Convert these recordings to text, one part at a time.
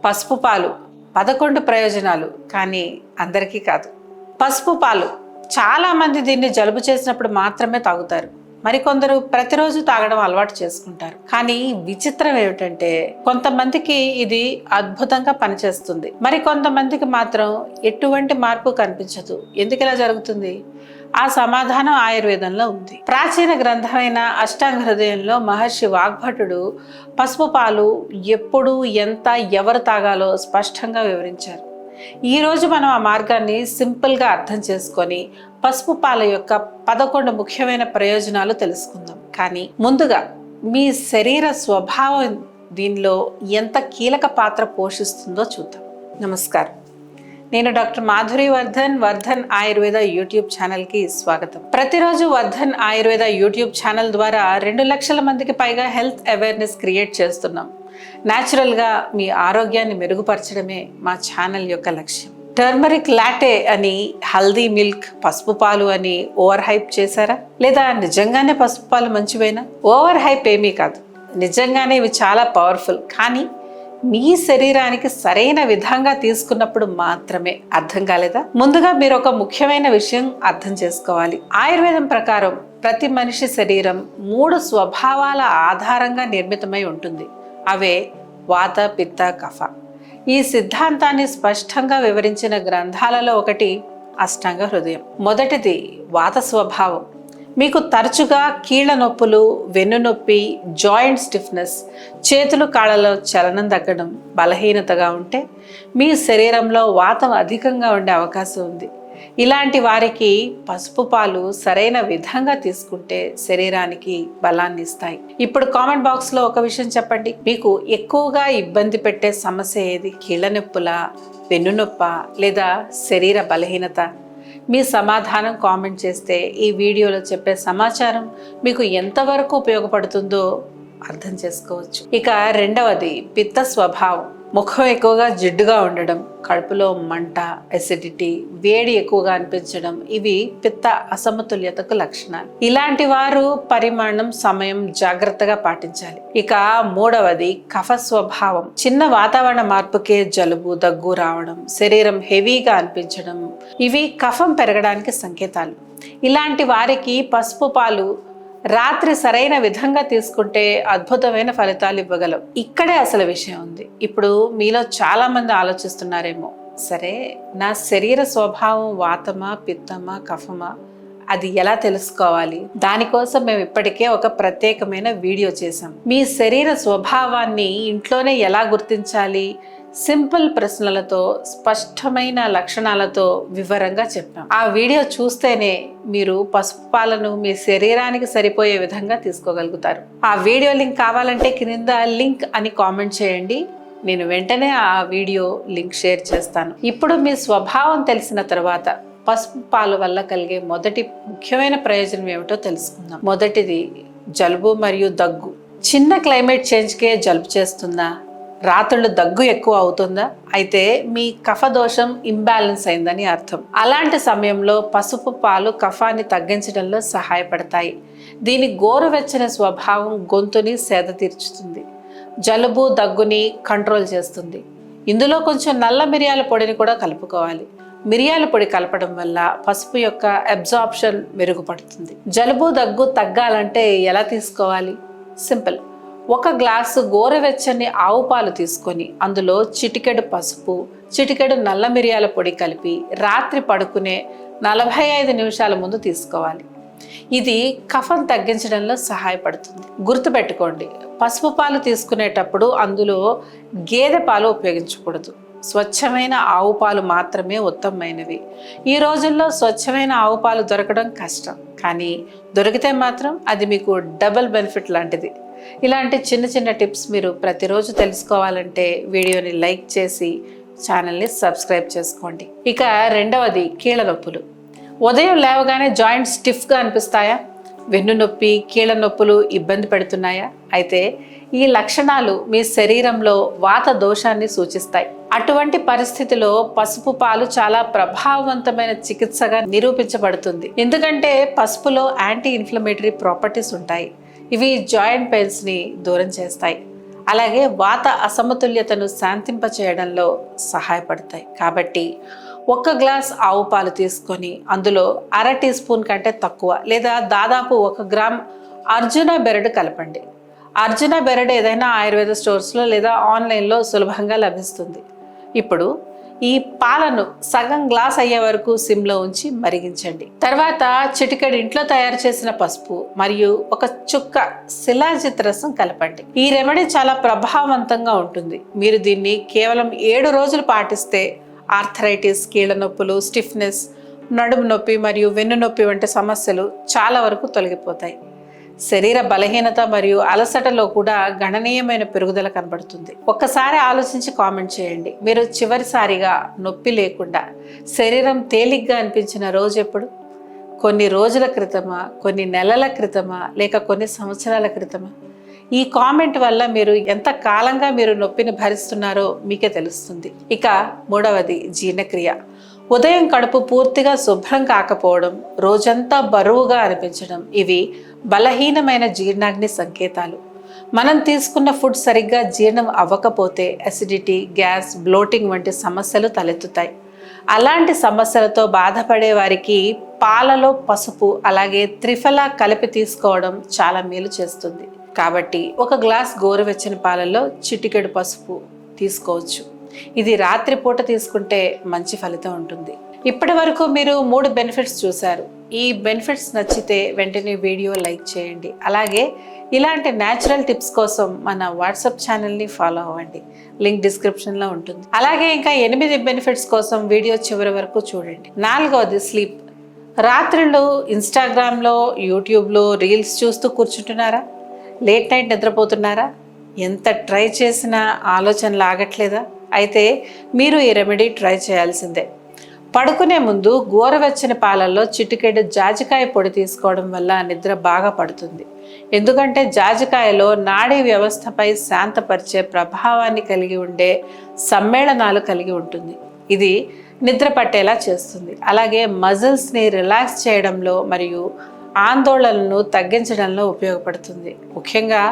పసుపు పాలు 11 ప్రయోజనాలు, కానీ అందరికీ కాదు. పసుపు పాలు చాలామంది దీన్ని జలుబు చేసినప్పుడు మాత్రమే తాగుతారు. మరికొందరు ప్రతిరోజు తాగడం అలవాటు చేసుకుంటారు. కానీ విచిత్రం ఏమిటంటే కొంతమందికి ఇది అద్భుతంగా పనిచేస్తుంది, మరికొంతమందికి మాత్రం ఎటువంటి మార్పు కనిపించదు. ఎందుకు ఇలా జరుగుతుంది? ఆ సమాధానం ఆయుర్వేదంలో ఉంది. ప్రాచీన గ్రంథమైన అష్టాంగ హృదయంలో మహర్షి వాగ్భటుడు పసుపు పాలు ఎప్పుడు, ఎంత, ఎవరు తాగాలో స్పష్టంగా వివరించారు. ఈరోజు మనం ఆ మార్గాన్ని సింపుల్గా అర్థం చేసుకొని పసుపు పాల యొక్క 11 ముఖ్యమైన ప్రయోజనాలు తెలుసుకుందాం. కానీ ముందుగా మీ శరీర స్వభావం దీనిలో ఎంత కీలక పాత్ర పోషిస్తుందో చూద్దాం. నమస్కారం, నేను డాక్టర్ మాధురి వర్ధన్ ఆయుర్వేద యూట్యూబ్ ఛానల్కి స్వాగతం. ప్రతిరోజు వర్ధన్ ఆయుర్వేద యూట్యూబ్ ఛానల్ ద్వారా 2 లక్షల మందికి పైగా హెల్త్ అవేర్నెస్ క్రియేట్ చేస్తున్నాం. న్యాచురల్గా మీ ఆరోగ్యాన్ని మెరుగుపరచడమే మా ఛానల్ యొక్క లక్ష్యం. టర్మరిక్ లాటే అని, హల్దీ మిల్క్, పసుపు పాలు అని ఓవర్ హైప్ చేశారా? లేదా నిజంగానే పసుపు పాలు మంచివేనా? ఓవర్ హైప్ ఏమీ కాదు, నిజంగానే ఇవి చాలా పవర్ఫుల్. కానీ మీ శరీరానికి సరైన విధంగా తీసుకున్నప్పుడు మాత్రమే. అర్థం కాలేదా? ముందుగా మీరు ఒక ముఖ్యమైన విషయం అర్థం చేసుకోవాలి. ఆయుర్వేదం ప్రకారం ప్రతి మనిషి శరీరం 3 స్వభావాల ఆధారంగా నిర్మితమై ఉంటుంది. అవే వాత, పిత్త, కఫ. ఈ సిద్ధాంతాన్ని స్పష్టంగా వివరించిన గ్రంథాలలో ఒకటి అష్టాంగ హృదయం. మొదటిది వాత స్వభావం. మీకు తరచుగా కీళ్ళ నొప్పులు, వెన్ను నొప్పి, జాయింట్ స్టిఫ్నెస్, చేతులు కాళ్ళలో చలనం తగ్గడం, బలహీనతగా ఉంటే మీ శరీరంలో వాతం అధికంగా ఉండే అవకాశం ఉంది. ఇలాంటి వారికి పసుపు పాలు సరైన విధంగా తీసుకుంటే శరీరానికి బలాన్ని ఇస్తాయి. ఇప్పుడు కామెంట్ బాక్స్లో ఒక విషయం చెప్పండి. మీకు ఎక్కువగా ఇబ్బంది పెట్టే సమస్య ఏది? కీళ్ళ నొప్పుల, వెన్ను నొప్ప, లేదా శరీర బలహీనత? మీ సమాధానం కామెంట్ చేస్తే ఈ వీడియోలో చెప్పే సమాచారం మీకు ఎంతవరకు ఉపయోగపడుతుందో అర్థం చేసుకోవచ్చు. ఇక రెండవది పిత్త స్వభావం. ముఖం ఎక్కువగా జిడ్డుగా ఉండడం, కడుపులో మంట, ఎసిడిటీ, వేడి ఎక్కువగా అనిపించడం, ఇవి పిత్త అసమతుల్యతకు లక్షణాలు. ఇలాంటి వారు పరిమాణం, సమయం జాగ్రత్తగా పాటించాలి. ఇక మూడవది కఫ స్వభావం. చిన్న వాతావరణ మార్పుకే జలుబు, దగ్గు రావడం, శరీరం హెవీగా అనిపించడం, ఇవి కఫం పెరగడానికి సంకేతాలు. ఇలాంటి వారికి పసుపు పాలు రాత్రి సరైన విధంగా తీసుకుంటే అద్భుతమైన ఫలితాలు ఇవ్వగలవు. ఇక్కడే అసలు విషయం ఉంది. ఇప్పుడు మీలో చాలా మంది ఆలోచిస్తున్నారేమో, సరే నా శరీర స్వభావం వాతమా, పిత్తమా, కఫమా, అది ఎలా తెలుసుకోవాలి? దానికోసం మేము ఇప్పటికే ఒక ప్రత్యేకమైన వీడియో చేసాం. మీ శరీర స్వభావాన్ని ఇంట్లోనే ఎలా గుర్తించాలి, సింపుల్ ప్రశ్నలతో, స్పష్టమైన లక్షణాలతో వివరంగా చెప్పాం. ఆ వీడియో చూస్తేనే మీరు పసుపు పాలను మీ శరీరానికి సరిపోయే విధంగా తీసుకోగలుగుతారు. ఆ వీడియో లింక్ కావాలంటే కింద లింక్ అని కామెంట్ చేయండి, నేను వెంటనే ఆ వీడియో లింక్ షేర్ చేస్తాను. ఇప్పుడు మీ స్వభావం తెలిసిన తర్వాత పసుపు పాలు వల్ల కలిగే మొదటి ముఖ్యమైన ప్రయోజనం ఏమిటో తెలుసుకుందాం. మొదటిది జలుబు మరియు దగ్గు. చిన్న క్లైమేట్ చేంజ్కే జలుబు చేస్తుందా? రాత్రులు దగ్గు ఎక్కువ అవుతుందా? అయితే మీ కఫ దోషం ఇంబ్యాలెన్స్ అయిందని అర్థం. అలాంటి సమయంలో పసుపు పాలు కఫాన్ని తగ్గించడంలో సహాయపడతాయి. దీని గోరువెచ్చని స్వభావం గొంతుని సేద తీర్చుతుంది, జలుబు, దగ్గుని కంట్రోల్ చేస్తుంది. ఇందులో కొంచెం నల్ల మిరియాల పొడిని కూడా కలుపుకోవాలి. మిరియాల పొడి కలపడం వల్ల పసుపు యొక్క అబ్జార్ప్షన్ మెరుగుపడుతుంది. జలుబు, దగ్గు తగ్గాలంటే ఎలా తీసుకోవాలి? సింపుల్. 1 గ్లాసు గోరువెచ్చని ఆవు పాలు తీసుకొని అందులో చిటికెడు పసుపు, చిటికెడు నల్ల మిరియాల పొడి కలిపి రాత్రి పడుకునే 45 నిమిషాల ముందు తీసుకోవాలి. ఇది కఫం తగ్గించడంలో సహాయపడుతుంది. గుర్తుపెట్టుకోండి, పసుపు పాలు తీసుకునేటప్పుడు అందులో గేదె పాలు ఉపయోగించకూడదు. స్వచ్ఛమైన ఆవు పాలు మాత్రమే ఉత్తమమైనవి. ఈ రోజుల్లో స్వచ్ఛమైన ఆవు పాలు దొరకడం కష్టం, కానీ దొరికితే మాత్రం అది మీకు డబుల్ బెనిఫిట్ లాంటిది. ఇలాంటి చిన్న చిన్న టిప్స్ మీరు ప్రతిరోజు తెలుసుకోవాలంటే వీడియోని లైక్ చేసి ఛానల్ని సబ్స్క్రైబ్ చేసుకోండి. ఇక రెండవది కీళ్ళ నొప్పులు. ఉదయం లేవగానే జాయింట్ స్టిఫ్గా అనిపిస్తాయా? వెన్ను నొప్పి, కీళ్ళ నొప్పులు ఇబ్బంది పెడుతున్నాయా? అయితే ఈ లక్షణాలు మీ శరీరంలో వాత దోషాన్ని సూచిస్తాయి. అటువంటి పరిస్థితిలో పసుపు పాలు చాలా ప్రభావవంతమైన చికిత్సగా నిరూపించబడుతుంది. ఎందుకంటే పసుపులో యాంటీ ఇన్ఫ్లమేటరీ ప్రాపర్టీస్ ఉంటాయి. ఇవి జాయింట్ పెయిన్స్ని దూరం చేస్తాయి. అలాగే వాత అసమతుల్యతను శాంతింపచేయడంలో సహాయపడతాయి. కాబట్టి 1 గ్లాస్ ఆవు పాలు తీసుకొని అందులో అర టీ స్పూన్ కంటే తక్కువ లేదా దాదాపు 1 గ్రామ్ అర్జున బెరడు కలపండి. అర్జున బెరడు ఏదైనా ఆయుర్వేద స్టోర్స్లో లేదా ఆన్లైన్లో సులభంగా లభిస్తుంది. ఇప్పుడు ఈ పాలను సగం గ్లాస్ అయ్యే వరకు సిమ్లో ఉంచి మరిగించండి. తర్వాత చిటికెడు ఇంట్లో తయారు చేసిన పసుపు మరియు 1 చుక్క శిలాజిత్ రసం కలపండి. ఈ రెమెడీ చాలా ప్రభావవంతంగా ఉంటుంది. మీరు దీన్ని కేవలం 7 రోజులు పాటిస్తే ఆర్థరైటిస్, కీళ్ళ నొప్పులు, స్టిఫ్నెస్, నడుము నొప్పి మరియు వెన్ను నొప్పి వంటి సమస్యలు చాలా వరకు తొలగిపోతాయి. శరీర బలహీనత మరియు అలసటలో కూడా గణనీయమైన పెరుగుదల కనబడుతుంది. ఒక్కసారి ఆలోచించి కామెంట్ చేయండి, మీరు చివరిసారిగా నొప్పి లేకుండా శరీరం తేలిగ్గా అనిపించిన రోజు ఎప్పుడు? కొన్ని రోజుల క్రితమా, కొన్ని నెలల క్రితమా, లేక కొన్ని సంవత్సరాల క్రితమా? ఈ కామెంట్ వల్ల మీరు ఎంత కాలంగా మీరు నొప్పిని భరిస్తున్నారో మీకే తెలుస్తుంది. ఇక 3వది జీర్ణక్రియ. ఉదయం కడుపు పూర్తిగా శుభ్రం కాకపోవడం, రోజంతా బరువుగా అనిపించడం, ఇవి బలహీనమైన జీర్ణాగ్ని సంకేతాలు. మనం తీసుకున్న ఫుడ్ సరిగ్గా జీర్ణం అవ్వకపోతే అసిడిటీ, గ్యాస్, బ్లోటింగ్ వంటి సమస్యలు తలెత్తుతాయి. అలాంటి సమస్యలతో బాధపడే వారికి పాలలో పసుపు అలాగే త్రిఫలా కలిపి తీసుకోవడం చాలా మేలు చేస్తుంది. కాబట్టి 1 గ్లాస్ గోరువెచ్చని పాలలో చిటికెడు పసుపు తీసుకోవచ్చు. ఇది రాత్రిపూట తీసుకుంటే మంచి ఫలితం ఉంటుంది. ఇప్పటి వరకు మీరు 3 బెనిఫిట్స్ చూశారు. ఈ బెనిఫిట్స్ నచ్చితే వెంటనే వీడియో లైక్ చేయండి. అలాగే ఇలాంటి న్యాచురల్ టిప్స్ కోసం మన వాట్సాప్ ఛానల్ని ఫాలో అవ్వండి. లింక్ డిస్క్రిప్షన్లో ఉంటుంది. అలాగే ఇంకా 8 బెనిఫిట్స్ కోసం వీడియో చివరి వరకు చూడండి. 4వది స్లీప్. రాత్రిళ్ళు ఇన్స్టాగ్రామ్లో, యూట్యూబ్లో రీల్స్ చూస్తూ కూర్చుంటున్నారా? Late night నిద్రపోతున్నారా? ఎంత ట్రై చేసినా ఆలోచనలు ఆగట్లేదా? అయితే మీరు ఈ రెమెడీ ట్రై చేయాల్సిందే. పడుకునే ముందు గోరువెచ్చని పాలల్లో చిటికెడు జాజికాయ పొడి తీసుకోవడం వల్ల నిద్ర బాగా పడుతుంది. ఎందుకంటే జాజికాయలో నాడీ వ్యవస్థపై శాంతపరిచే ప్రభావాన్ని కలిగి ఉండే సమ్మేళనాలు కలిగి ఉంటుంది. ఇది నిద్ర పట్టేలా చేస్తుంది. అలాగే మజిల్స్ని రిలాక్స్ చేయడంలో మరియు ఆందోళనను తగ్గించడంలో ఉపయోగపడుతుంది. ముఖ్యంగా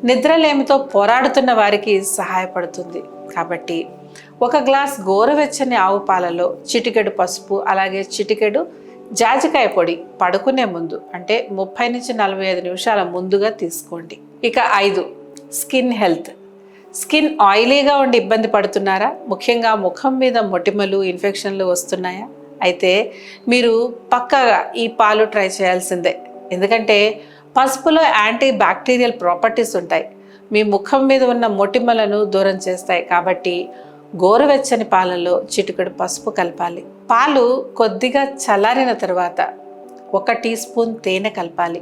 నిద్రలేమితో పోరాడుతున్న వారికి సహాయపడుతుంది. కాబట్టి 1 గ్లాస్ గోరువెచ్చని ఆవు పాలలో చిటికెడు పసుపు అలాగే చిటికెడు జాజికాయ పొడి పడుకునే ముందు అంటే 30 నుంచి 45 నిమిషాల ముందుగా తీసుకోండి. ఇక 5 స్కిన్ హెల్త్. స్కిన్ ఆయిలీగా ఉండి ఇబ్బంది పడుతున్నారా? ముఖ్యంగా ముఖం మీద మొటిమలు, ఇన్ఫెక్షన్లు వస్తున్నాయా? అయితే మీరు పక్కాగా ఈ పాలు ట్రై చేయాల్సిందే. ఎందుకంటే పసుపులో యాంటీ బ్యాక్టీరియల్ ప్రాపర్టీస్ ఉంటాయి. మీ ముఖం మీద ఉన్న మొటిమలను దూరం చేస్తాయి. కాబట్టి గోరువెచ్చని పాలలో చిటికెడు పసుపు కలపాలి. పాలు కొద్దిగా చల్లారిన తర్వాత 1 టీ స్పూన్ తేనె కలపాలి.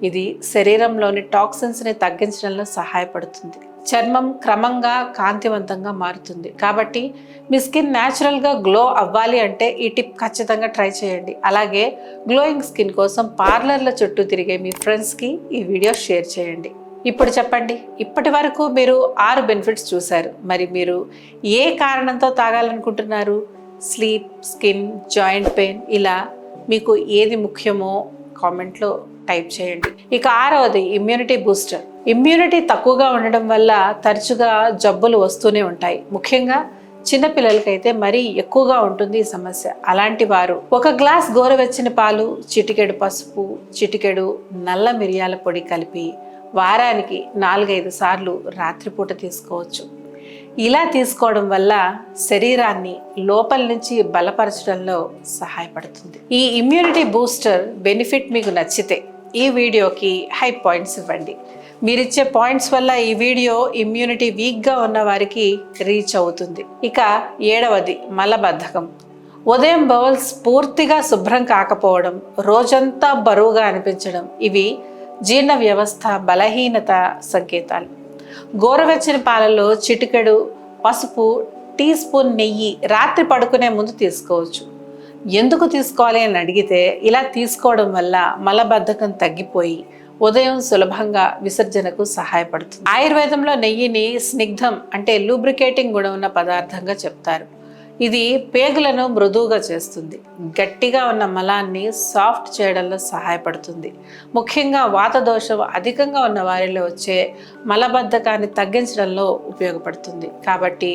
ఇది శరీరంలోని టాక్సిన్స్ని తగ్గించడంలో సహాయపడుతుంది. చర్మం క్రమంగా కాంతివంతంగా మారుతుంది. కాబట్టి మీ స్కిన్ న్యాచురల్గా గ్లో అవ్వాలి అంటే ఈ టిప్ ఖచ్చితంగా ట్రై చేయండి. అలాగే గ్లోయింగ్ స్కిన్ కోసం పార్లర్ల చుట్టూ తిరిగే మీ ఫ్రెండ్స్కి ఈ వీడియో షేర్ చేయండి. ఇప్పుడు చెప్పండి, ఇప్పటి వరకు మీరు 6 బెనిఫిట్స్ చూశారు. మరి మీరు ఏ కారణంతో తాగాలనుకుంటున్నారు? స్లీప్, స్కిన్, జాయింట్ పెయిన్, ఇలా మీకు ఏది ముఖ్యమో కామెంట్లో టైప్ చేయండి. ఇక 6వది ఇమ్యూనిటీ బూస్టర్. ఇమ్యూనిటీ తక్కువగా ఉండడం వల్ల తరచుగా జబ్బులు వస్తూనే ఉంటాయి. ముఖ్యంగా చిన్నపిల్లలకైతే మరీ ఎక్కువగా ఉంటుంది ఈ సమస్య. అలాంటి వారు 1 గ్లాస్ గోరువెచ్చని పాలు, చిటికెడు పసుపు, చిటికెడు నల్ల మిరియాల పొడి కలిపి వారానికి 4-5 సార్లు రాత్రిపూట తీసుకోవచ్చు. ఇలా తీసుకోవడం వల్ల శరీరాన్ని లోపల నుంచి బలపరచడంలో సహాయపడుతుంది. ఈ ఇమ్యూనిటీ బూస్టర్ బెనిఫిట్ మీకు నచ్చితే ఈ వీడియోకి హై పాయింట్స్ ఇవ్వండి. మీరిచ్చే పాయింట్స్ వల్ల ఈ వీడియో ఇమ్యూనిటీ వీక్గా ఉన్న వారికి రీచ్ అవుతుంది. ఇక 7వది మలబద్ధకం. ఉదయం బౌల్స్ పూర్తిగా శుభ్రం కాకపోవడం, రోజంతా బరువుగా అనిపించడం, ఇవి జీర్ణ వ్యవస్థ బలహీనత సంకేతాలు. గోరువెచ్చని పాలలో చిటికెడు పసుపు, టీ స్పూన్ నెయ్యి రాత్రి పడుకునే ముందు తీసుకోవచ్చు. ఎందుకు తీసుకోవాలి అని అడిగితే, ఇలా తీసుకోవడం వల్ల మలబద్ధకం తగ్గిపోయి ఉదయం సులభంగా విసర్జనకు సహాయపడుతుంది. ఆయుర్వేదంలో నెయ్యిని స్నిగ్ధం అంటే లూబ్రికేటింగ్ గుణం ఉన్న పదార్థంగా చెప్తారు. ఇది పేగులను మృదువుగా చేస్తుంది, గట్టిగా ఉన్న మలాన్ని సాఫ్ట్ చేయడంలో సహాయపడుతుంది. ముఖ్యంగా వాత దోషం అధికంగా ఉన్న వారిలో వచ్చే మలబద్ధకాన్ని తగ్గించడంలో ఉపయోగపడుతుంది. కాబట్టి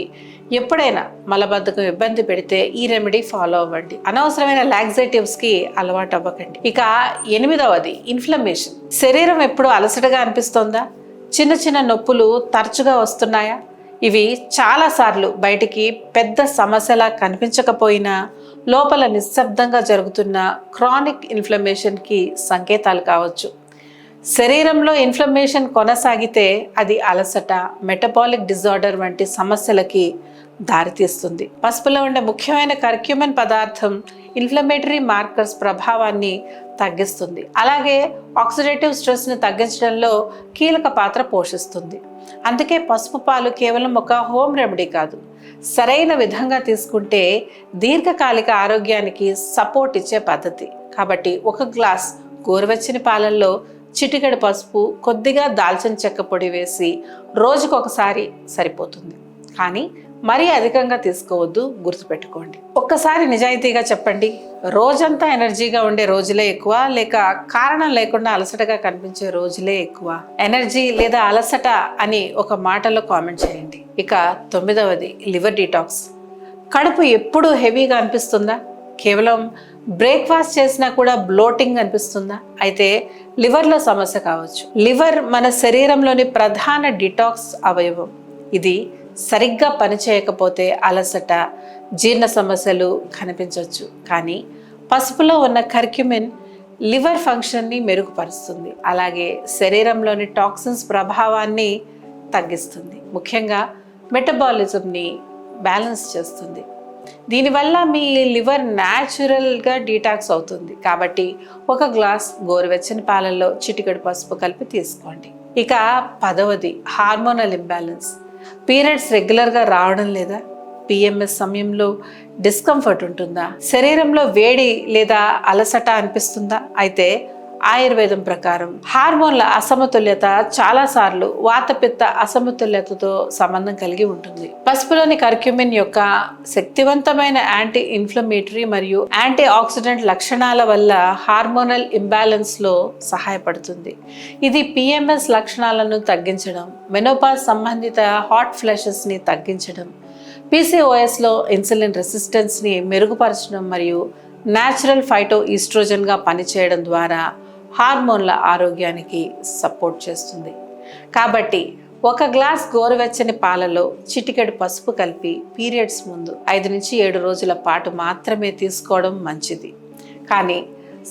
ఎప్పుడైనా మలబద్ధకం ఇబ్బంది పెడితే ఈ రెమెడీ ఫాలో అవ్వండి. అనవసరమైన లాక్సేటివ్స్కి అలవాటు అవ్వకండి. ఇక 8వది ఇన్ఫ్లమేషన్. శరీరం ఎప్పుడు అలసటగా అనిపిస్తోందా? చిన్న చిన్న నొప్పులు తరచుగా వస్తున్నాయా? ఇవి చాలాసార్లు బయటికి పెద్ద సమస్యలా కనిపించకపోయినా లోపల నిశ్శబ్దంగా జరుగుతున్న క్రానిక్ ఇన్ఫ్లమేషన్కి సంకేతాలు కావచ్చు. శరీరంలో ఇన్ఫ్లమేషన్ కొనసాగితే అది అలసట, మెటబాలిక్ డిజార్డర్ వంటి సమస్యలకి దారితీస్తుంది. పసుపులో ఉండే ముఖ్యమైన కర్క్యూమిన్ పదార్థం ఇన్ఫ్లమేటరీ మార్కర్స్ ప్రభావాన్ని తగ్గిస్తుంది. అలాగే ఆక్సిడేటివ్ స్ట్రెస్ని తగ్గించడంలో కీలక పాత్ర పోషిస్తుంది. అందుకే పసుపు పాలు కేవలం ఒక హోమ్ రెమెడీ కాదు, సరైన విధంగా తీసుకుంటే దీర్ఘకాలిక ఆరోగ్యానికి సపోర్ట్ ఇచ్చే పద్ధతి. కాబట్టి ఒక గ్లాస్ గోరువెచ్చని పాలల్లో చిటికెడు పసుపు, కొద్దిగా దాల్చిన చెక్క పొడి వేసి రోజుకొకసారి సరిపోతుంది. కానీ మరీ అధికంగా తీసుకోవద్దు, గుర్తుపెట్టుకోండి. ఒక్కసారి నిజాయితీగా చెప్పండి, రోజంతా ఎనర్జీగా ఉండే రోజులే ఎక్కువ, లేక కారణం లేకుండా అలసటగా కనిపించే రోజులే ఎక్కువ? ఎనర్జీ లేదా అలసట అని ఒక మాటలో కామెంట్ చేయండి. ఇక 9వది లివర్ డీటాక్స్. కడుపు ఎప్పుడు హెవీగా అనిపిస్తుందా? కేవలం బ్రేక్ఫాస్ట్ చేసినా కూడా బ్లోటింగ్ అనిపిస్తుందా? అయితే లివర్లో సమస్య కావచ్చు. లివర్ మన శరీరంలోని ప్రధాన డిటాక్స్ అవయవం. ఇది సరిగ్గా పనిచేయకపోతే అలసట, జీర్ణ సమస్యలు కనిపించవచ్చు. కానీ పసుపులో ఉన్న కర్క్యూమిన్ లివర్ ఫంక్షన్ని మెరుగుపరుస్తుంది, అలాగే శరీరంలోని టాక్సిన్స్ ప్రభావాన్ని తగ్గిస్తుంది. ముఖ్యంగా మెటబాలిజంని బ్యాలెన్స్ చేస్తుంది. దీనివల్ల మీ లివర్ న్యాచురల్గా డీటాక్స్ అవుతుంది. కాబట్టి ఒక గ్లాస్ గోరువెచ్చని పాలల్లో చిటికెడు పసుపు కలిపి తీసుకోండి. ఇక 10వది హార్మోనల్ ఇంబ్యాలెన్స్. పీరియడ్స్ రెగ్యులర్గా రావడం లేదా? పిఎంఎస్ సమయంలో డిస్కంఫర్ట్ ఉంటుందా? శరీరంలో వేడి లేదా అలసట అనిపిస్తుందా? అయితే ఆయుర్వేదం ప్రకారం హార్మోన్ల అసమతుల్యత చాలాసార్లు వాతపిత్త అసమతుల్యతతో సంబంధం కలిగి ఉంటుంది. పసుపులోని కర్క్యూమిన్ యొక్క శక్తివంతమైన యాంటీ ఇన్ఫ్లమేటరీ మరియు యాంటీ ఆక్సిడెంట్ లక్షణాల వల్ల హార్మోనల్ ఇంబ్యాలెన్స్లో సహాయపడుతుంది. ఇది పిఎంఎస్ లక్షణాలను తగ్గించడం, మెనోపాజ్ సంబంధిత హాట్ ఫ్లషెస్ని తగ్గించడం, పీసీఓఎస్లో ఇన్సులిన్ రెసిస్టెన్స్ని మెరుగుపరచడం మరియు న్యాచురల్ ఫైటో ఈస్ట్రోజన్గా పనిచేయడం ద్వారా హార్మోన్ల ఆరోగ్యానికి సపోర్ట్ చేస్తుంది. కాబట్టి ఒక గ్లాస్ గోరువెచ్చని పాలలో చిటికెడు పసుపు కలిపి పీరియడ్స్ ముందు 5 నుంచి 7 రోజుల పాటు మాత్రమే తీసుకోవడం మంచిది. కానీ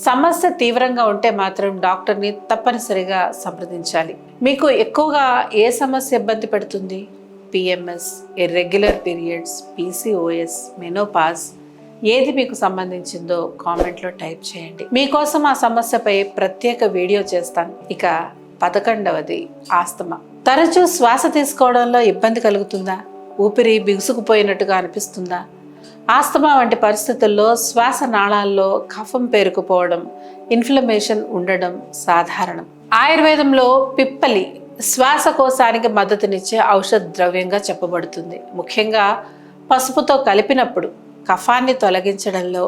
సమస్య తీవ్రంగా ఉంటే మాత్రం డాక్టర్ని తప్పనిసరిగా సంప్రదించాలి. మీకు ఎక్కువగా ఏ సమస్య ఇబ్బంది పెడుతుంది? PMS, irregular periods, PCOS, menopause, ఏది మీకు సంబంధించిందో కామెంట్లో టైప్ చేయండి. మీకోసం ఆ సమస్యపై ప్రత్యేక వీడియో చేస్తాను. ఇక 11వది ఆస్తమా. తరచూ శ్వాస తీసుకోవడంలో ఇబ్బంది కలుగుతుందా? ఊపిరి బిగుసుకుపోయినట్టుగా అనిపిస్తుందా? ఆస్తమా వంటి పరిస్థితుల్లో శ్వాస నాళాల్లో కఫం పేరుకుపోవడం, ఇన్ఫ్లమేషన్ ఉండడం సాధారణం. ఆయుర్వేదంలో పిప్పలి శ్వాసకోశానికి మద్దతునిచ్చే ఔషధ ద్రవ్యంగా చెప్పబడుతుంది. ముఖ్యంగా పసుపుతో కలిపినప్పుడు కఫాన్ని తొలగించడంలో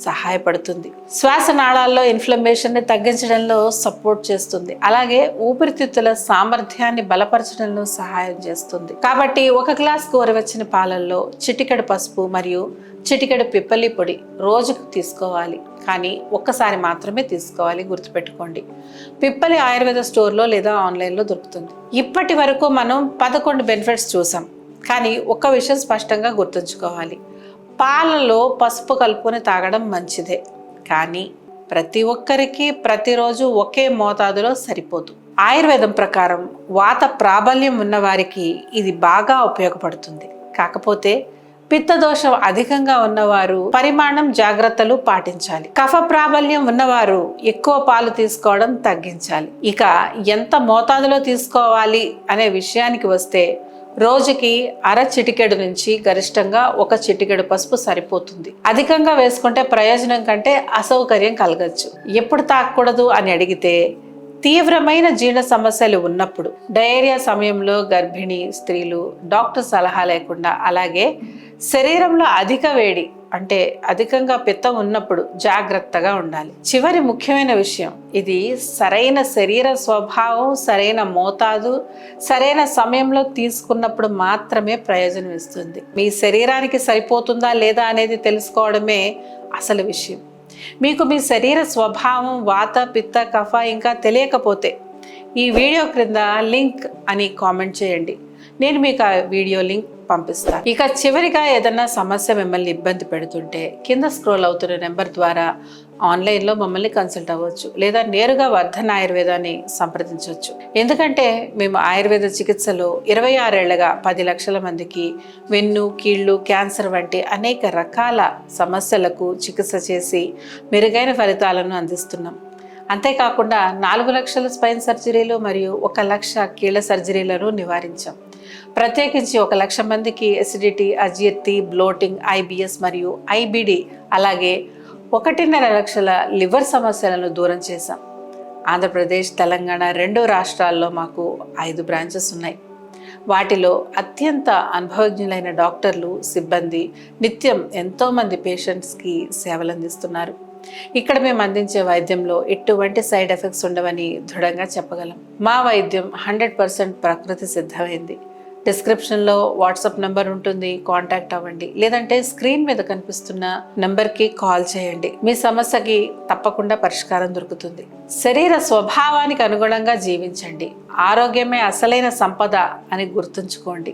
సహాయపడుతుంది. శ్వాస నాళాల్లో ఇన్ఫ్లమేషన్ని తగ్గించడంలో సపోర్ట్ చేస్తుంది. అలాగే ఊపిరితిత్తుల సామర్థ్యాన్ని బలపరచడంలో సహాయం చేస్తుంది. కాబట్టి ఒక గ్లాస్ గోరువెచ్చని పాలల్లో చిటికెడు పసుపు మరియు చిటికెడు పిప్పలి పొడి రోజుకు తీసుకోవాలి. కానీ ఒక్కసారి మాత్రమే తీసుకోవాలి, గుర్తుపెట్టుకోండి. పిప్పలి ఆయుర్వేద స్టోర్లో లేదా ఆన్లైన్లో దొరుకుతుంది. ఇప్పటి వరకు మనం 11 బెనిఫిట్స్ చూసాం. కానీ ఒక్క విషయం స్పష్టంగా గుర్తుంచుకోవాలి, పాలలో పసుపు కలుపుకొని తాగడం మంచిదే, కానీ ప్రతి ఒక్కరికి ప్రతిరోజు ఒకే మోతాదులో సరిపోదు. ఆయుర్వేదం ప్రకారం వాత ప్రాబల్యం ఉన్నవారికి ఇది బాగా ఉపయోగపడుతుంది. కాకపోతే పిత్తదోషం అధికంగా ఉన్నవారు పరిమాణం జాగ్రత్తలు పాటించాలి. కఫ ప్రాబల్యం ఉన్నవారు ఎక్కువ పాలు తీసుకోవడం తగ్గించాలి. ఇక ఎంత మోతాదులో తీసుకోవాలి అనే విషయానికి వస్తే రోజుకి అర చిటికెడు నుంచి గరిష్టంగా 1 చిటికెడు పసుపు సరిపోతుంది. అధికంగా వేసుకుంటే ప్రయోజనం కంటే అసౌకర్యం కలగచ్చు. ఎప్పుడు తాగకూడదు అని అడిగితే తీవ్రమైన జీర్ణ సమస్యలు ఉన్నప్పుడు, డయేరియా సమయంలో, గర్భిణీ స్త్రీలు, డాక్టర్ సలహా లేకుండా, అలాగే శరీరంలో అధిక వేడి అంటే అధికంగా పిత్తం ఉన్నప్పుడు జాగ్రత్తగా ఉండాలి. చివరి ముఖ్యమైన విషయం, ఇది సరైన శరీర స్వభావం, సరైన మోతాదు, సరైన సమయంలో తీసుకున్నప్పుడు మాత్రమే ప్రయోజనం ఇస్తుంది. మీ శరీరానికి సరిపోతుందా లేదా అనేది తెలుసుకోవడమే అసలు విషయం. మీకు మీ శరీర స్వభావం, వాత, పిత్త, కఫ ఇంకా తెలియకపోతే ఈ వీడియో క్రింద లింక్ అని కామెంట్ చేయండి. నేను మీకు ఆ వీడియో లింక్ పంపిస్తాను. ఇక చివరిగా ఏదన్నా సమస్య మిమ్మల్ని ఇబ్బంది పెడుతుంటే కింద స్క్రోల్ అవుతున్న నెంబర్ ద్వారా ఆన్లైన్లో మమ్మల్ని కన్సల్ట్ అవ్వచ్చు, లేదా నేరుగా వర్ధన్ ఆయుర్వేదాన్ని సంప్రదించవచ్చు. ఎందుకంటే మేము ఆయుర్వేద చికిత్సలో 26 ఏళ్లుగా 10 లక్షల మందికి వెన్ను, కీళ్ళు, క్యాన్సర్ వంటి అనేక రకాల సమస్యలకు చికిత్స చేసి మెరుగైన ఫలితాలను అందిస్తున్నాం. అంతేకాకుండా 4 లక్షల స్పైన్ సర్జరీలు మరియు 1 లక్ష కీళ్ళ సర్జరీలను నివారించాం. ప్రత్యేకించి 1 లక్ష మందికి ఎసిడిటీ, అజీర్తి, బ్లోటింగ్, IBS మరియు IBD, అలాగే 1.5 లక్షల లివర్ సమస్యలను దూరం చేశాం. ఆంధ్రప్రదేశ్, తెలంగాణ 2 రాష్ట్రాల్లో మాకు 5 బ్రాంచెస్ ఉన్నాయి. వాటిలో అత్యంత అనుభవజ్ఞులైన డాక్టర్లు, సిబ్బంది నిత్యం ఎంతోమంది పేషెంట్స్కి సేవలు అందిస్తున్నారు. ఇక్కడ మేము అందించే వైద్యంలో ఎటువంటి సైడ్ ఎఫెక్ట్స్ ఉండవని దృఢంగా చెప్పగలం. మా వైద్యం 100% ప్రకృతి సిద్ధమైంది. డిస్క్రిప్షన్లో వాట్సాప్ నెంబర్ ఉంటుంది, కాంటాక్ట్ అవ్వండి. లేదంటే స్క్రీన్ మీద కనిపిస్తున్న నెంబర్కి కాల్ చేయండి. మీ సమస్యకి తప్పకుండా పరిష్కారం దొరుకుతుంది. శరీర స్వభావానికి అనుగుణంగా జీవించండి. ఆరోగ్యమే అసలైన సంపద అని గుర్తుంచుకోండి.